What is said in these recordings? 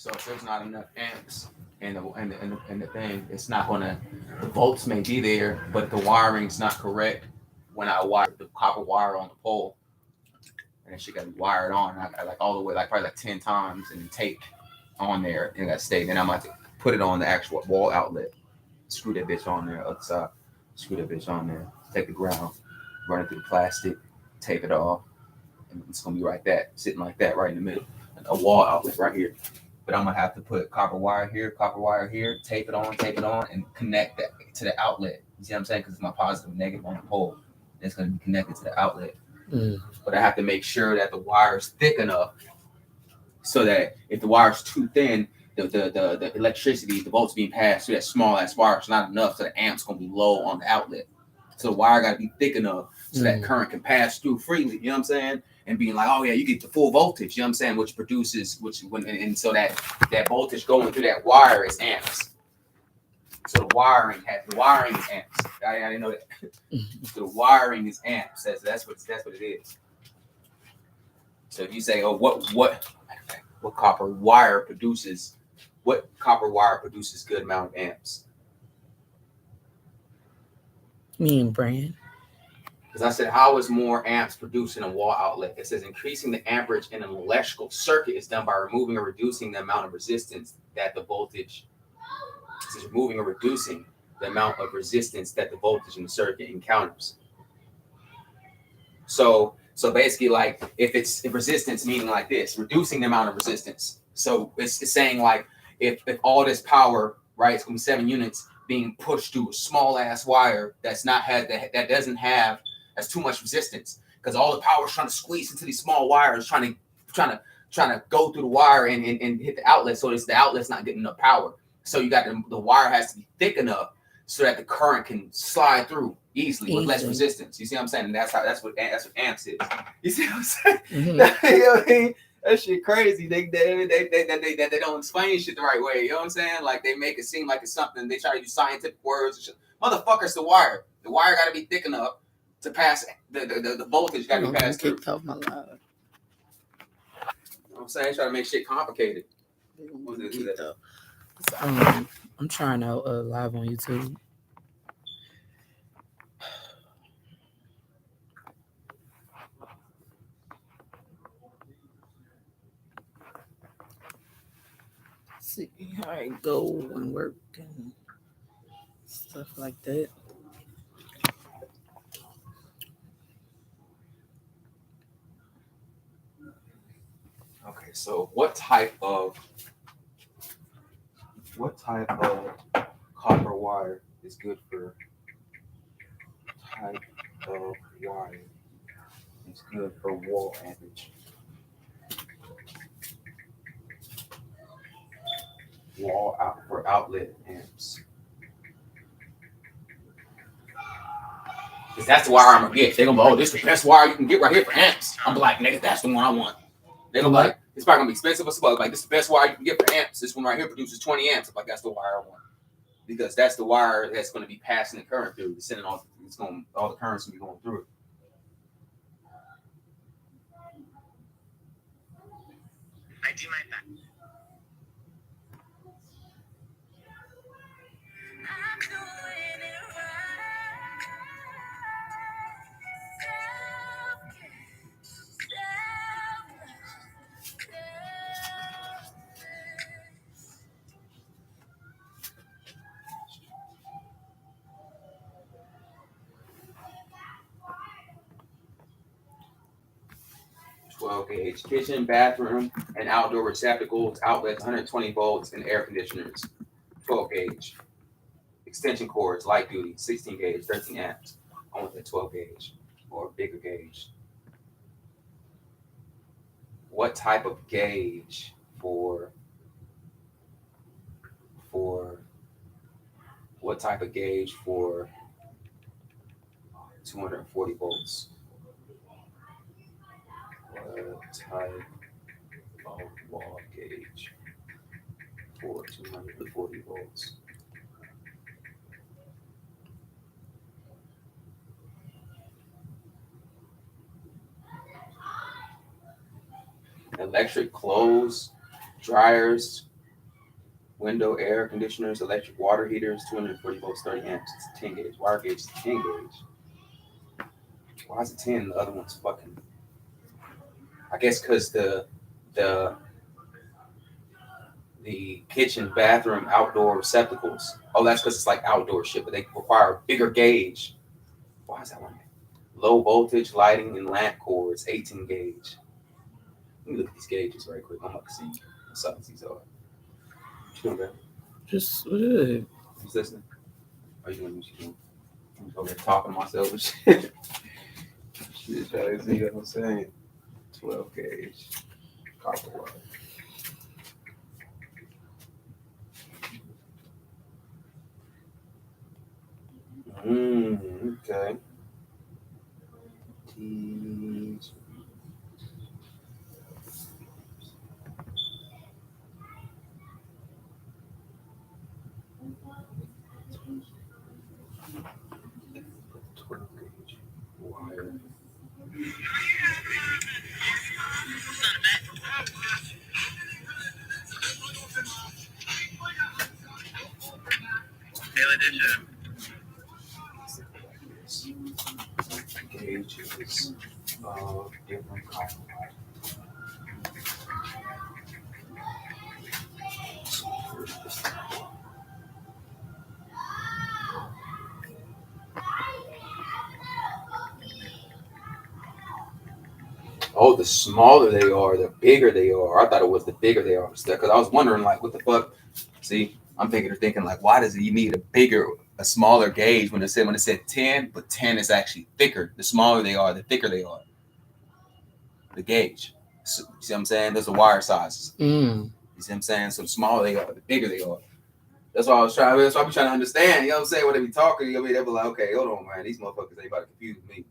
So if there's not enough amps and the thing, it's not gonna. The volts may be there, but the wiring's not correct. When I wire the copper wire on the pole, and then she got wired on, I like all the way, like probably like 10 times, and taped on there, and that stayed. Then I'm about to put it on the actual wall outlet, screw that bitch on there, other side, screw that bitch on there, take the ground, run it through the plastic, tape it off, and it's gonna be right that, sitting like that, right in the middle, a wall outlet right here. But I'm gonna have to put copper wire here, tape it on, and connect that to the outlet. You see what I'm saying? Because it's my positive and negative on the pole. It's gonna be connected to the outlet. But I have to make sure that the wire is thick enough so that if the wire is too thin, the electricity, the volts being passed through that small ass wire is not enough, so the amp's gonna be low on the outlet. So the wire got to be thick enough so that current can pass through freely. You know what I'm saying? And being like, oh yeah, you get the full voltage. You know what I'm saying? Which produces, and so that voltage going through that wire is amps. So the wiring is amps. I didn't know that. So the wiring is amps. That's what it is. So if you say, oh, what copper wire produces good amount of amps? Me and brand. Because I said, how is more amps produced in a wall outlet? It says increasing the amperage in an electrical circuit is done by removing or reducing the amount of resistance that the voltage. It says removing or reducing the amount of resistance that the voltage in the circuit encounters. So basically, like if resistance, meaning like this, reducing the amount of resistance. So it's saying like if all this power, right, it's gonna be 7 units being pushed through a small ass wire that's not had that doesn't have that's too much resistance, because all the power is trying to squeeze into these small wires, trying to go through the wire and hit the outlet. So the outlet's not getting enough power. So you got the wire has to be thick enough so that the current can slide through easily with less resistance. You see what I'm saying? And that's what amps is. You see what I'm saying? You know what I mean? That shit crazy. They don't explain shit the right way. You know what I'm saying? Like they make it seem like it's something. They try to use scientific words and shit. Motherfuckers, the wire. The wire got to be thick enough to pass the voltage. Got to be passed through. Off my live. You know what I'm saying? Try to make shit complicated. I'm trying out live on YouTube. See how I go and work and stuff like that. Okay, so what type of copper wire is good for? Type of wire is good for wall amperage. Wall out for outlet amps. Because that's the wire I'm gonna get. They're gonna be, oh, this is the best wire you can get right here for amps. I'm like, nigga, that's the one I want. They're gonna be like, it's probably gonna be expensive as fuck. Like, this is the best wire you can get for amps. This one right here produces 20 amps. I'm like, that's the wire I want. Because that's the wire that's gonna be passing the current through. It's sending all the current's gonna be going through it. I do my best. 12 gauge. Kitchen, bathroom, and outdoor receptacles, outlets, 120 volts, and air conditioners. 12 gauge. Extension cords, light duty, 16 gauge, 13 amps. I want the 12 gauge or bigger gauge. What type of gauge for what type of gauge for 240 volts? What type of wall gauge for 240 volts? Electric clothes, dryers, Window air conditioners, electric water heaters, 240 volts, 30 amps. It's 10 gauge. Wire gauge is 10 gauge. Why is it 10? The other one's fucking. I guess because the kitchen, bathroom, outdoor receptacles. Oh, that's because it's like outdoor shit, but they require a bigger gauge. Why is that one? Low voltage lighting and lamp cords, 18 gauge. Let me look at these gauges right quick. I'm about to see what size these are. What you doing, man? Just what is it? Who's listening? Are you doing what you doing? I'm over here talking to myself and shit. Shit, trying to see what I'm saying. 12 gauge. Copper wire. Okay. These. Wire. Daily edition. Gauges of different copper wire. Oh, the smaller they are, the bigger they are. I thought it was the bigger they are, because I was wondering, like, what the fuck? See, I'm thinking, like, why does you need a smaller gauge when it said 10, but 10 is actually thicker. The smaller they are, the thicker they are. The gauge. So, see what I'm saying? Those are wire sizes. You see what I'm saying? So the smaller they are, the bigger they are. That's why I was trying. That's why I'm trying to understand. You know what I'm saying? When they be talking, they'll be like, okay, hold on, man. These motherfuckers ain't about to confuse me.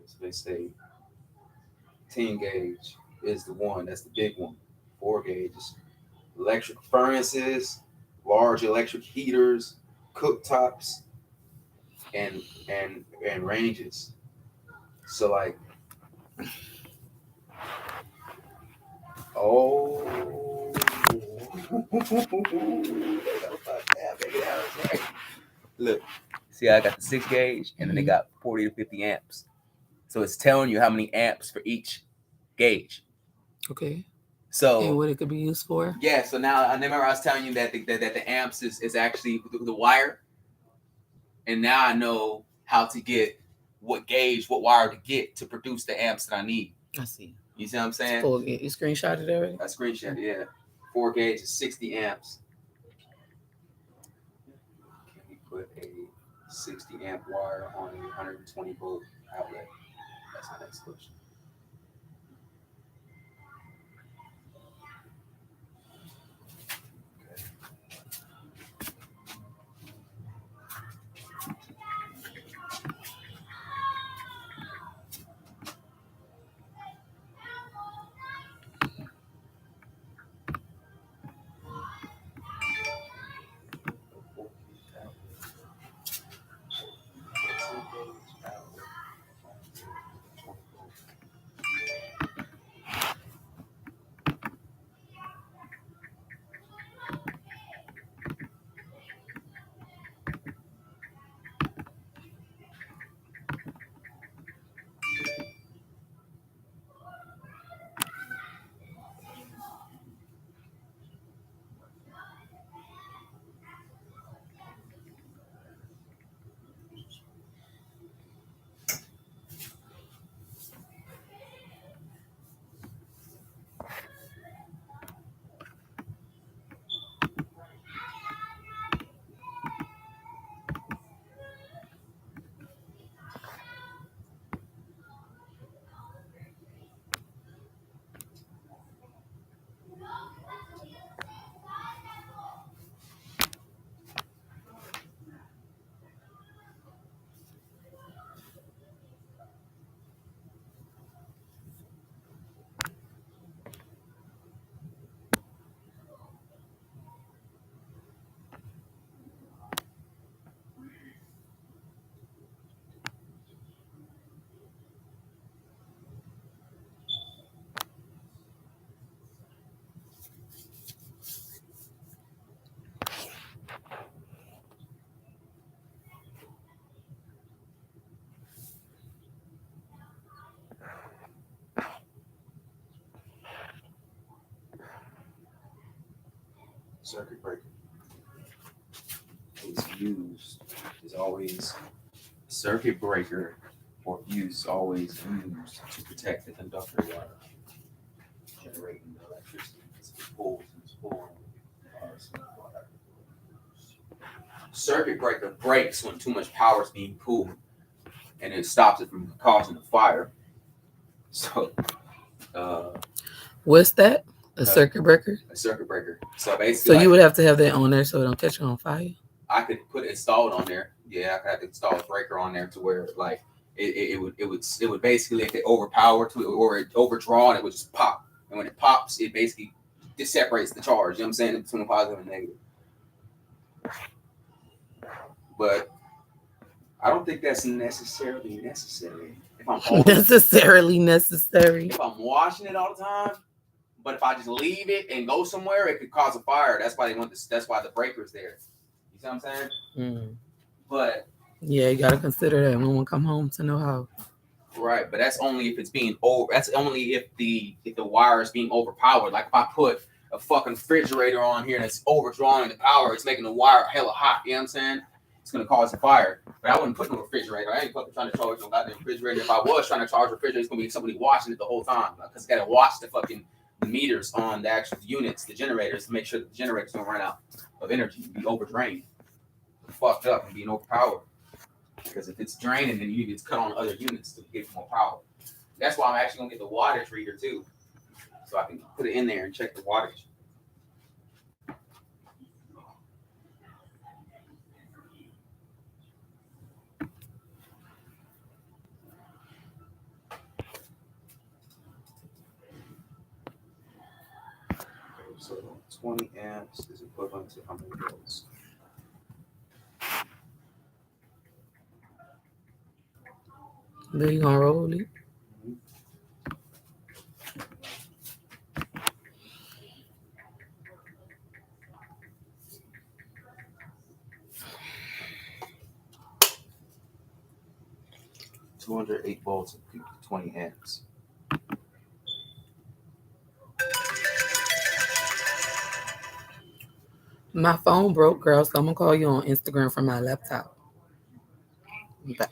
So they say 10 gauge is the one. That's the big one. 4 gauges. Electric furnaces, large electric heaters, cooktops, and ranges. So like, oh, look, see, I got the 6 gauge, and then they got 40 to 50 amps. So it's telling you how many amps for each gauge. Okay. So and what it could be used for? Yeah. So now I remember I was telling you that the amps is actually the wire, and now I know how to get what wire to get to produce the amps that I need. I see. You see what I'm saying? Full, you screenshotted it already? I screenshot, yeah. 4 gauge is 60 amps. Can we put a 60 amp wire on a 120 volt outlet? That's the next question. circuit breaker is always circuit breaker or fuse is always used to protect the conductor wire generating the electricity. It's pulled. Circuit breaker breaks when too much power is being pulled, and it stops it from causing a fire. So, What's that? A circuit breaker? A circuit breaker. So basically, so you would have to have that on there so it don't catch on fire. I could put it installed on there. Yeah, I could have to install a breaker on there to where like it would basically, if it overpowered to it or it overdrawn, it would just pop. And when it pops, it basically just separates the charge. You know what I'm saying, between the positive and negative. But I don't think that's necessarily necessary. If I'm necessarily necessary. If I'm washing it all the time, but if I just leave it and go somewhere, it could cause a fire. That's why they want this. That's why the breaker's there. You see what I'm saying? Mm. But yeah, you gotta consider that when we come home to know how. Right, but that's only if it's being over. That's only if the wire is being overpowered. Like if I put a fucking refrigerator on here and it's overdrawing the power, it's making the wire hella hot. You know what I'm saying? It's gonna cause a fire. But I wouldn't put no refrigerator. I ain't fucking trying to charge no goddamn refrigerator. If I was trying to charge a refrigerator, it's gonna be somebody watching it the whole time because it's gotta watch the fucking meters on the actual units, the generators, to make sure that the generators don't run out of energy, be overdrained, fucked up, and being overpowered. Because if it's draining, then you need to cut on other units to get more power. That's why I'm actually gonna get the wattage reader too, so I can put it in there and check the wattage. So 20 amps is equivalent to how many volts? Then you gonna roll it. $208 volts and 20 amps. My phone broke, girl, so I'm gonna call you on Instagram from my laptop. Bye.